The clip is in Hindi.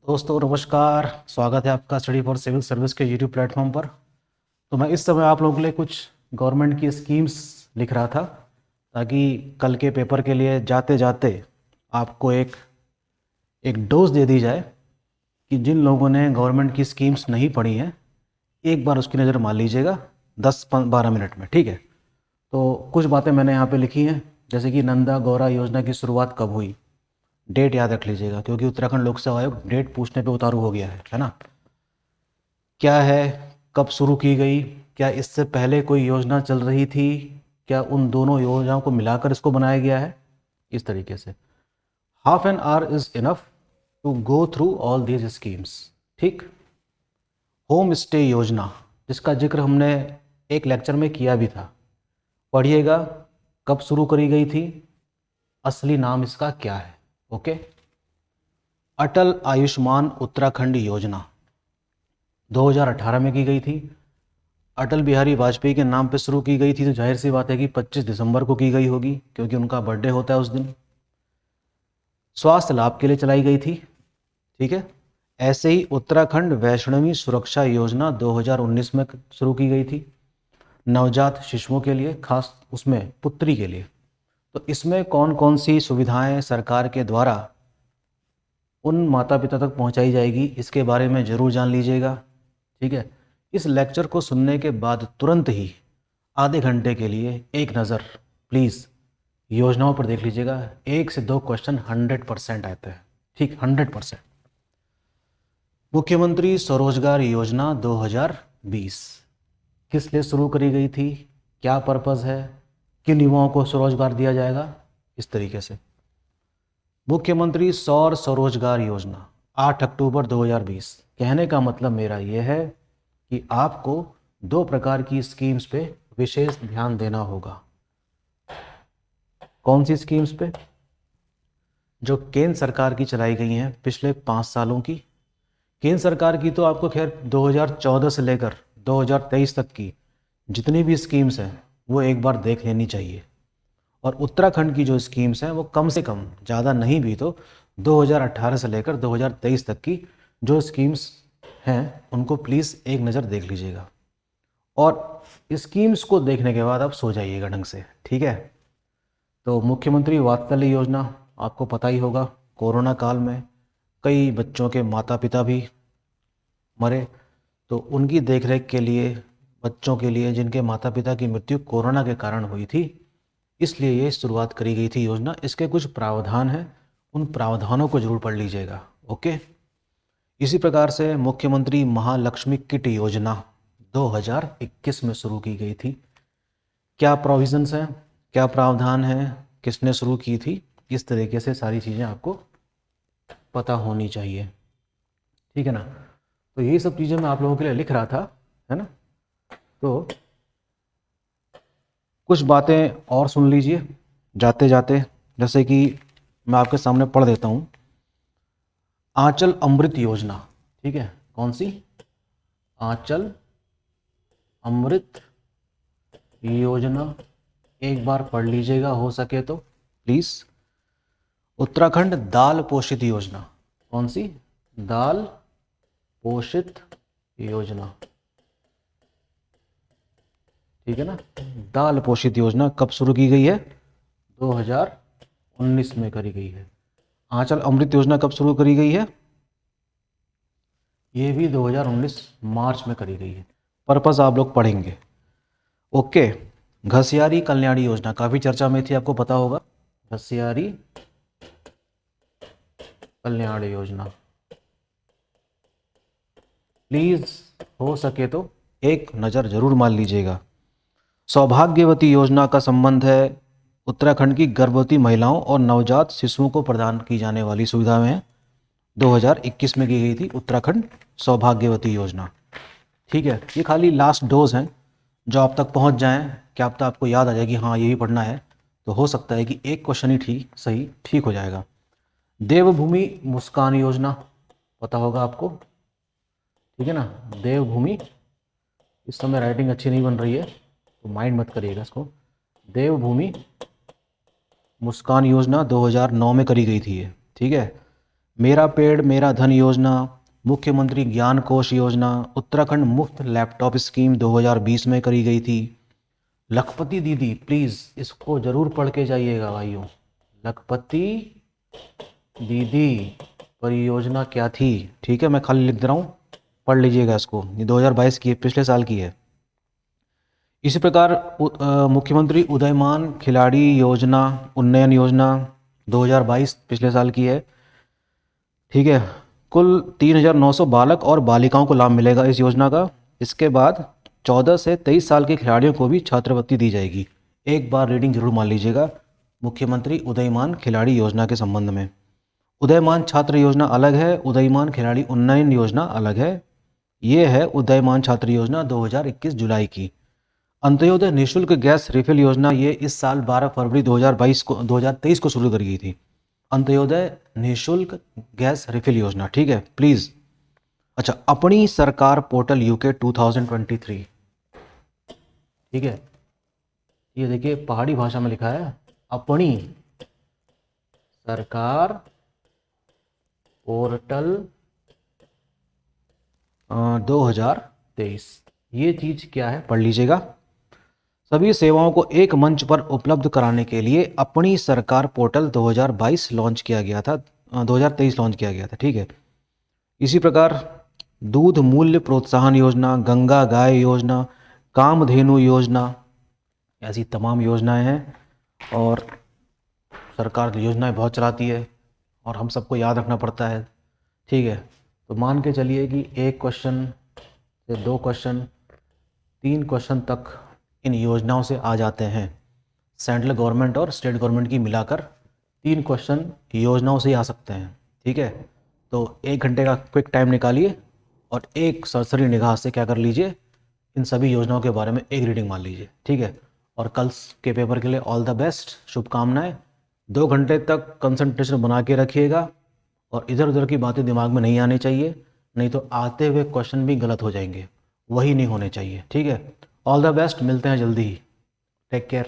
दोस्तों नमस्कार। स्वागत है आपका स्टडी फॉर सिविल सर्विस के यूट्यूब प्लेटफॉर्म पर। तो मैं इस समय आप लोगों के लिए कुछ गवर्नमेंट की स्कीम्स लिख रहा था ताकि कल के पेपर के लिए जाते जाते आपको एक एक डोज दे दी जाए कि जिन लोगों ने गवर्नमेंट की स्कीम्स नहीं पढ़ी हैं एक बार उसकी नज़र मार लीजिएगा 10-12 मिनट में, ठीक है। तो कुछ बातें मैंने यहाँ पे लिखी हैं, जैसे कि नंदा गौरा योजना की शुरुआत कब हुई। डेट याद रख लीजिएगा क्योंकि उत्तराखंड लोक सेवा आयोग डेट पूछने पे उतारू हो गया है ना। क्या है, कब शुरू की गई, क्या इससे पहले कोई योजना चल रही थी, क्या उन दोनों योजनाओं को मिलाकर इसको बनाया गया है, इस तरीके से। Half an hour is enough to go through all these schemes, ठीक। होम स्टे योजना, जिसका जिक्र हमने एक लेक्चर में किया भी था, पढ़िएगा। कब शुरू करी गई थी, असली नाम इसका क्या है, ओके। अटल आयुष्मान उत्तराखंड योजना 2018 में की गई थी। अटल बिहारी वाजपेयी के नाम पे शुरू की गई थी, तो जाहिर सी बात है कि 25 दिसंबर को की गई होगी क्योंकि उनका बर्थडे होता है उस दिन। स्वास्थ्य लाभ के लिए चलाई गई थी, ठीक है। ऐसे ही उत्तराखंड वैष्णवी सुरक्षा योजना 2019 में शुरू की गई थी, नवजात शिशुओं के लिए, खास उसमें पुत्री के लिए। तो इसमें कौन कौन सी सुविधाएं सरकार के द्वारा उन माता पिता तक पहुंचाई जाएगी, इसके बारे में ज़रूर जान लीजिएगा, ठीक है। इस लेक्चर को सुनने के बाद तुरंत ही आधे घंटे के लिए एक नज़र प्लीज़ योजनाओं पर देख लीजिएगा। 1 से 2 क्वेश्चन 100% आते हैं, ठीक, 100%। मुख्यमंत्री स्वरोजगार योजना 2020 किस लिए शुरू करी गई थी, क्या पर्पज़ है, किन युवाओं को स्वरोजगार दिया जाएगा, इस तरीके से। मुख्यमंत्री सौर स्वरोजगार योजना 8 अक्टूबर 2020। कहने का मतलब मेरा यह है कि आपको 2 प्रकार की स्कीम्स पे विशेष ध्यान देना होगा। कौन सी स्कीम्स पे? जो केंद्र सरकार की चलाई गई हैं पिछले 5 सालों की। केंद्र सरकार की तो आपको खैर 2014 से लेकर 2023 तक की जितनी भी स्कीम्स हैं वो एक बार देख लेनी चाहिए। और उत्तराखंड की जो स्कीम्स हैं वो कम से कम, ज़्यादा नहीं भी तो 2018 से लेकर 2023 तक की जो स्कीम्स हैं उनको प्लीज़ एक नज़र देख लीजिएगा। और स्कीम्स को देखने के बाद आप सो जाइएगा ढंग से, ठीक है। तो मुख्यमंत्री वात्सल्य योजना आपको पता ही होगा, कोरोना काल में कई बच्चों के माता पिता भी मरे, तो उनकी देखरेख के लिए, बच्चों के लिए जिनके माता पिता की मृत्यु कोरोना के कारण हुई थी, इसलिए ये शुरुआत करी गई थी योजना। इसके कुछ प्रावधान हैं, उन प्रावधानों को जरूर पढ़ लीजिएगा, ओके। इसी प्रकार से मुख्यमंत्री महालक्ष्मी किट योजना 2021 में शुरू की गई थी। क्या प्रोविजंस हैं, क्या प्रावधान हैं, किसने शुरू की थी, इस तरीके से सारी चीज़ें आपको पता होनी चाहिए, ठीक है ना। तो यही सब चीज़ें मैं आप लोगों के लिए लिख रहा था, है ना। तो कुछ बातें और सुन लीजिए जाते जाते, जैसे कि मैं आपके सामने पढ़ देता हूँ। आंचल अमृत योजना, ठीक है। कौन सी? आंचल अमृत योजना, एक बार पढ़ लीजिएगा हो सके तो प्लीज़। उत्तराखंड दाल पोषित योजना, कौन सी? दाल पोषित योजना, ठीक है ना। दाल पोषित योजना कब शुरू की गई है? 2019 में करी गई है। आंचल अमृत योजना कब शुरू करी गई है? ये भी 2019 मार्च में करी गई है। पर्पस आप लोग पढ़ेंगे, ओके। घसियारी कल्याणी योजना काफ़ी चर्चा में थी, आपको पता होगा। घसियारी कल्याण योजना प्लीज़ हो सके तो एक नज़र जरूर मार लीजिएगा। सौभाग्यवती योजना का संबंध है उत्तराखंड की गर्भवती महिलाओं और नवजात शिशुओं को प्रदान की जाने वाली सुविधाएं हैं। 2021 में की गई थी उत्तराखंड सौभाग्यवती योजना, ठीक है। ये खाली लास्ट डोज हैं जो आप तक पहुंच जाएं, क्या आप आपको याद आ जाएगी हाँ यही पढ़ना है, तो हो सकता है कि एक क्वेश्चन ही ठीक हो जाएगा। देवभूमि मुस्कान योजना पता होगा आपको, ठीक है ना। देवभूमि, इस समय राइटिंग अच्छी नहीं बन रही है तो माइंड मत करिएगा इसको। देवभूमि मुस्कान योजना 2009 में करी गई थी ये, ठीक है। मेरा पेड़ मेरा धन योजना, मुख्यमंत्री ज्ञान कोश योजना, उत्तराखंड मुफ्त लैपटॉप स्कीम 2020 में करी गई थी। लखपति दीदी, प्लीज़ इसको ज़रूर पढ़ के जाइएगा भाइयों। लखपति दीदी परियोजना क्या थी? ठीक है, मैं खाली लिख दे रहा हूँ, पढ़ लीजिएगा इसको। ये 2022 की है, पिछले साल की है। इसी प्रकार मुख्यमंत्री उदयमान खिलाड़ी योजना उन्नयन योजना 2022 पिछले साल की है। ठीक है, कुल 3,900 बालक और बालिकाओं को लाभ मिलेगा इस योजना का। इसके बाद 14 से 23 साल के खिलाड़ियों को भी छात्रवृत्ति दी जाएगी। एक बार रीडिंग जरूर मान लीजिएगा मुख्यमंत्री उदयमान खिलाड़ी योजना के संबंध में। उदयमान छात्र योजना अलग है, उदयमान खिलाड़ी उन्नयन योजना अलग है। ये है उदयमान छात्र योजना 2021 जुलाई की। अंत्योदय निःशुल्क गैस रिफिल योजना, ये इस साल 12 फरवरी 2023 को शुरू करी गई थी। अंत्योदय निःशुल्क गैस रिफिल योजना, ठीक है प्लीज़। अच्छा, अपनी सरकार पोर्टल यूके 2023, ठीक है, ये देखिए पहाड़ी भाषा में लिखा है, अपनी सरकार पोर्टल 2023। ये चीज़ क्या है पढ़ लीजिएगा। सभी सेवाओं को एक मंच पर उपलब्ध कराने के लिए अपनी सरकार पोर्टल 2022 लॉन्च किया गया था, 2023 लॉन्च किया गया था, ठीक है। इसी प्रकार दूध मूल्य प्रोत्साहन योजना, गंगा गाय योजना, कामधेनु योजना, ऐसी तमाम योजनाएं हैं। और सरकार योजनाएं बहुत चलाती है और हम सबको याद रखना पड़ता है, ठीक है। तो मान के चलिए कि 1 क्वेश्चन से 2 क्वेश्चन 3 क्वेश्चन तक इन योजनाओं से आ जाते हैं। सेंट्रल गवर्नमेंट और स्टेट गवर्नमेंट की मिलाकर 3 क्वेश्चन योजनाओं से ही आ सकते हैं, ठीक है। तो 1 घंटे का क्विक टाइम निकालिए और एक सरसरी निगाह से क्या कर लीजिए, इन सभी योजनाओं के बारे में एक रीडिंग मान लीजिए, ठीक है। और कल के पेपर के लिए ऑल द बेस्ट, शुभकामनाएं। 2 घंटे तक कंसंट्रेशन बना के रखिएगा और इधर उधर की बातें दिमाग में नहीं आनी चाहिए, नहीं तो आते हुए क्वेश्चन भी गलत हो जाएंगे, वही नहीं होने चाहिए, ठीक है। ऑल द बेस्ट, मिलते हैं जल्दी ही। Take care.